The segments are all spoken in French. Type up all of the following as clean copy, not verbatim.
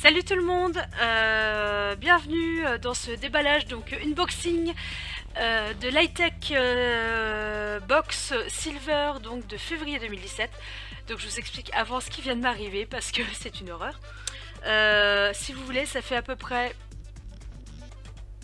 Salut tout le monde, bienvenue dans ce déballage, donc unboxing de l'Hightech Box Silver donc de février 2017. Donc je vous explique avant ce qui vient de m'arriver parce que c'est une horreur. Si vous voulez, ça fait à peu près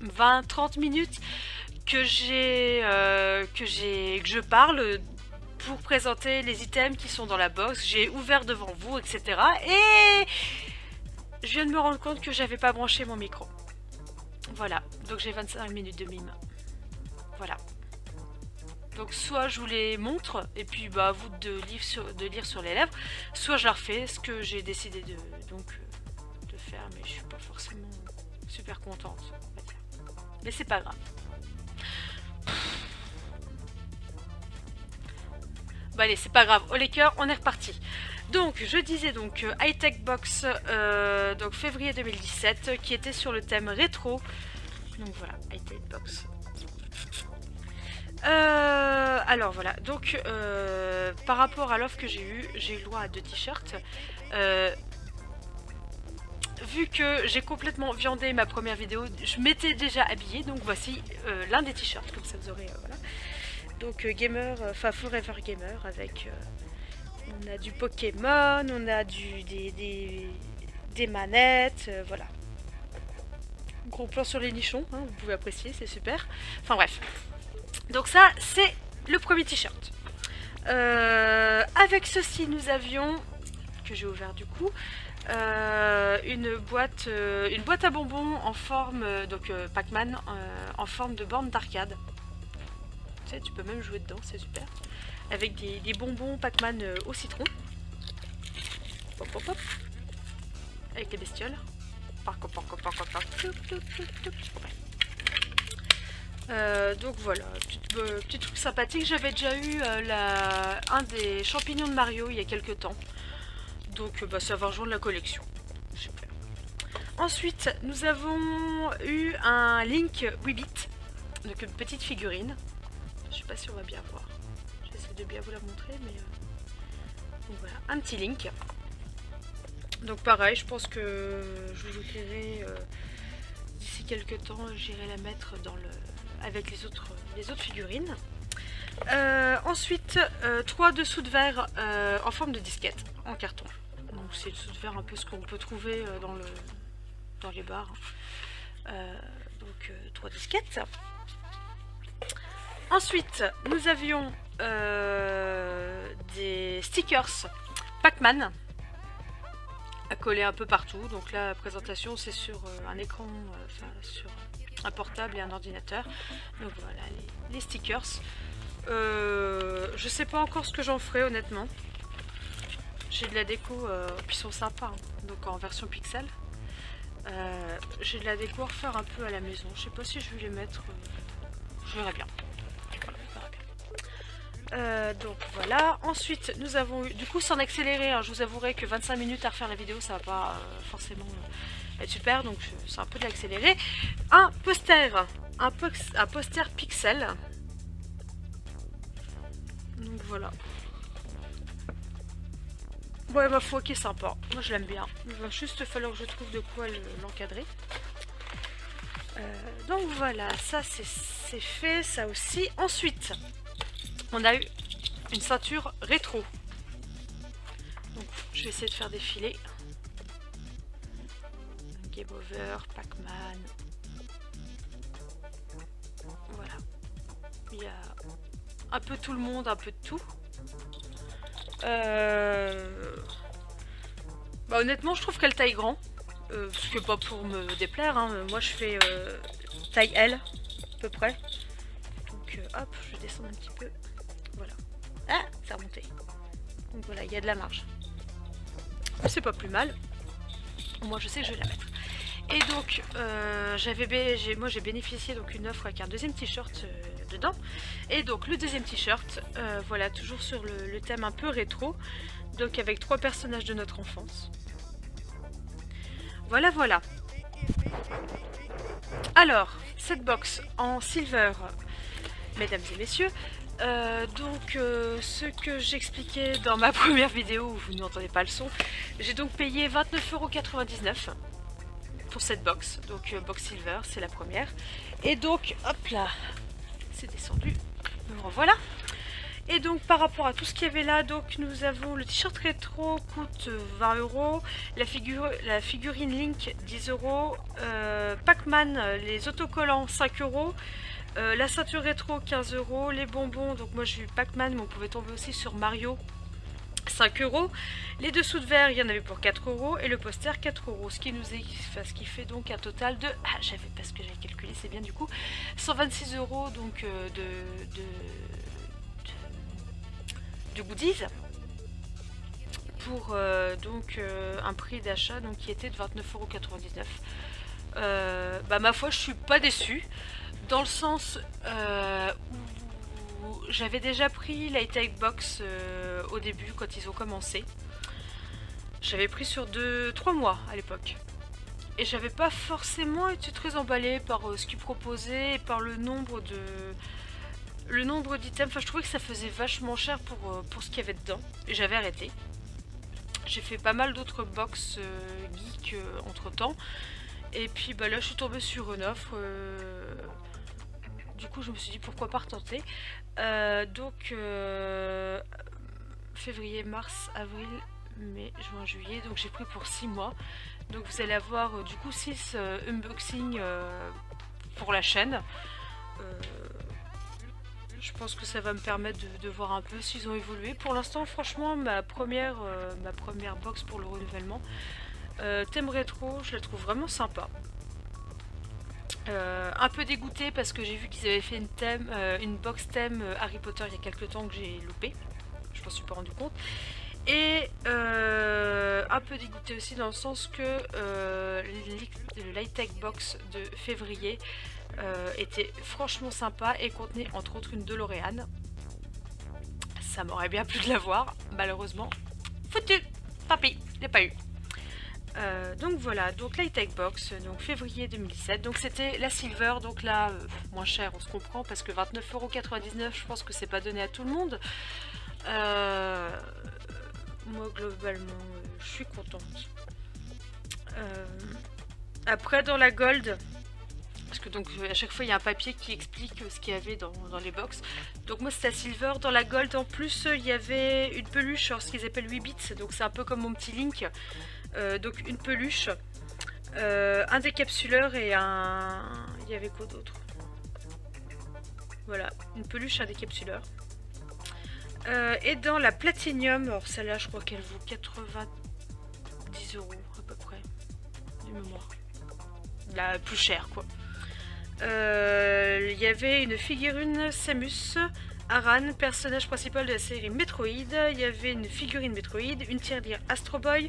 20-30 minutes que je parle pour présenter les items qui sont dans la box. J'ai ouvert devant vous, etc. Et je viens de me rendre compte que j'avais pas branché mon micro. Voilà, donc j'ai 25 minutes de mime. Voilà. Donc soit je vous les montre, et puis bah à vous de lire sur les lèvres, soit je la refais, ce que j'ai décidé de faire, mais je suis pas forcément super contente, on va dire. Mais c'est pas grave. Bon allez, c'est pas grave, au les cœurs, on est reparti. Donc je disais donc Hightech Box donc février 2017 qui était sur le thème rétro. Donc voilà, Hightech Box. Alors voilà, donc par rapport à l'offre que j'ai eu le droit à 2 t-shirts. Vu que j'ai complètement viandé ma première vidéo, je m'étais déjà habillée, donc voici l'un des t-shirts, comme ça vous aurez voilà. Donc gamer, enfin Forever Gamer avec on a du Pokémon, on a des manettes, voilà. Gros plan sur les nichons, hein, vous pouvez apprécier, c'est super. Enfin bref. Donc ça, c'est le premier t-shirt. Avec ceci, nous avions, que j'ai ouvert du coup, une boîte à bonbons en forme, donc Pac-Man, en forme de borne d'arcade. Tu sais, tu peux même jouer dedans, c'est super. Avec des bonbons Pac-Man au citron. Hop hop hop. Avec les bestioles. Donc voilà, petit truc sympathique. J'avais déjà eu un des champignons de Mario il y a quelques temps. Donc bah, ça va rejoindre la collection. Super. Ensuite, nous avons eu un Link Weebit. Donc une petite figurine. Je sais pas si on va bien voir. J'essaie de bien vous la montrer, mais donc voilà, un petit Link. Donc pareil, je pense que je vous ouvrirai d'ici quelques temps, j'irai la mettre dans avec les autres figurines. Ensuite, 3 dessous de verre en forme de disquette, en carton. Donc c'est le dessous de verre un peu ce qu'on peut trouver dans les bars. Donc 3 disquettes. Ensuite, nous avions des stickers Pac-Man à coller un peu partout. Donc là, la présentation, c'est sur un écran, sur un portable et un ordinateur. Donc voilà, les stickers. Je sais pas encore ce que j'en ferai, honnêtement. J'ai de la déco, puis ils sont sympas, hein, donc en version pixel. J'ai de la déco à refaire un peu à la maison. Je sais pas si je vais les mettre. Je verrai bien. Donc voilà, ensuite nous avons eu, du coup c'est en accéléré, hein, je vous avouerai que 25 minutes à refaire la vidéo ça va pas forcément être super, donc c'est un peu de l'accéléré. Un poster, un poster pixel. Donc voilà. Ouais, ma foi qui est sympa, moi je l'aime bien, il va juste falloir que je trouve de quoi l'encadrer. Donc voilà, ça c'est fait, ça aussi. Ensuite, on a eu une ceinture rétro. Donc, je vais essayer de faire défiler. Game Over, Pac-Man. Voilà. Il y a un peu tout le monde, un peu de tout. Bah, honnêtement, je trouve qu'elle taille grand. Ce qui n'est pas pour me déplaire. Hein. Moi, je fais taille L, à peu près. Donc, hop, je descends un petit peu. Voilà. Ah, ça a remonté. Donc voilà, il y a de la marge. C'est pas plus mal. Moi, je sais que je vais la mettre. Et donc, moi, j'ai bénéficié donc une offre avec un deuxième t-shirt dedans. Et donc, le deuxième t-shirt, voilà, toujours sur le thème un peu rétro. Donc, avec 3 personnages de notre enfance. Voilà, voilà. Alors, cette box en silver, mesdames et messieurs, Ce que j'expliquais dans ma première vidéo où vous n'entendez pas le son, j'ai donc payé 29,99 € pour cette box. Donc box silver, c'est la première. Et donc, hop là, c'est descendu. Me revoilà. Et donc par rapport à tout ce qu'il y avait là, donc nous avons le t-shirt rétro coûte 20 €, la figurine Link 10 €, Pac-Man les autocollants 5 €, la ceinture rétro 15 €, les bonbons, donc moi j'ai eu Pac-Man mais on pouvait tomber aussi sur Mario 5 €, les dessous de verre il y en avait pour 4 € et le poster 4 €, ce qui fait donc un total de, parce que j'avais calculé, c'est bien du coup 126 € donc de goodies pour un prix d'achat donc qui était de 29,99 €. Ma foi je suis pas déçue dans le sens où j'avais déjà pris la high-tech box au début quand ils ont commencé. J'avais pris sur 2-3 mois à l'époque et j'avais pas forcément été très emballée par ce qu'ils proposaient et par le nombre d'items. Enfin je trouvais que ça faisait vachement cher pour ce qu'il y avait dedans et j'avais arrêté. J'ai fait pas mal d'autres box geek entre temps et puis là je suis tombée sur une offre, du coup je me suis dit pourquoi pas retenter. Février, mars, avril, mai, juin, juillet, donc j'ai pris pour 6 mois. Donc vous allez avoir du coup 6 unboxings pour la chaîne. Je pense que ça va me permettre de voir un peu s'ils ont évolué. Pour l'instant, franchement, ma première box pour le renouvellement, thème rétro, je la trouve vraiment sympa. Un peu dégoûtée parce que j'ai vu qu'ils avaient fait une box thème Harry Potter il y a quelques temps que j'ai loupé. Je m'en suis pas rendu compte. Et un peu dégoûtée aussi dans le sens que le Light-Tech box de février était franchement sympa et contenait entre autres une DeLorean. Ça m'aurait bien plu de l'avoir, malheureusement. Foutu, tant pis, je l'ai pas eu. Donc voilà, donc Light-Tech box, donc février 2017. Donc c'était la silver, donc là moins cher, on se comprend parce que 29,99 €, je pense que c'est pas donné à tout le monde. Moi globalement, je suis contente. Après dans la gold. Parce que donc à chaque fois il y a un papier qui explique ce qu'il y avait dans les box. Donc moi c'est la silver. Dans la gold en plus il y avait une peluche, ce qu'ils appellent 8 bits. Donc c'est un peu comme mon petit Link. Donc une peluche, un décapsuleur et un... Il y avait quoi d'autre? Voilà, une peluche, un décapsuleur. Et dans la Platinum, alors celle-là je crois qu'elle vaut 90 € à peu près, de mémoire. La plus chère quoi. Il y avait une figurine Samus Aran, personnage principal de la série Metroid. Il y avait une figurine Metroid, une tirelire Astro Boy.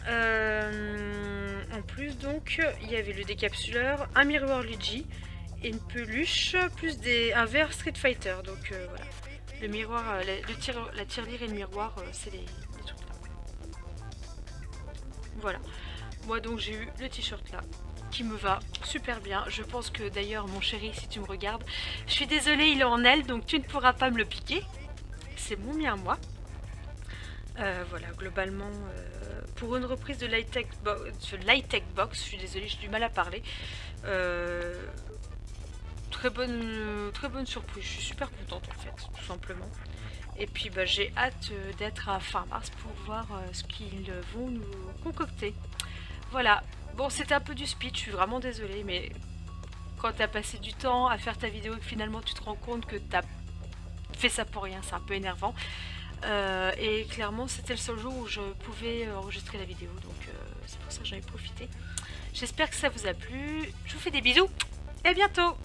En plus donc il y avait le décapsuleur, un miroir Luigi et une peluche plus un verre Street Fighter. Donc voilà, le miroir, la tirelire et le miroir, c'est les trucs là. Voilà, moi donc j'ai eu le t-shirt là qui me va super bien. Je pense que d'ailleurs mon chéri, si tu me regardes, je suis désolée, il est en aile donc tu ne pourras pas me le piquer, c'est mon mien moi. Voilà, globalement pour une reprise de Light-Tech box, je suis désolée, j'ai du mal à parler. Très bonne surprise, je suis super contente en fait, tout simplement. Et puis j'ai hâte d'être à fin mars pour voir ce qu'ils vont nous concocter. Voilà, bon c'était un peu du speech, je suis vraiment désolée, mais quand tu as passé du temps à faire ta vidéo et que finalement tu te rends compte que tu as fait ça pour rien, c'est un peu énervant. Et clairement c'était le seul jour où je pouvais enregistrer la vidéo, donc c'est pour ça que j'en ai profité. J'espère que ça vous a plu, je vous fais des bisous et à bientôt.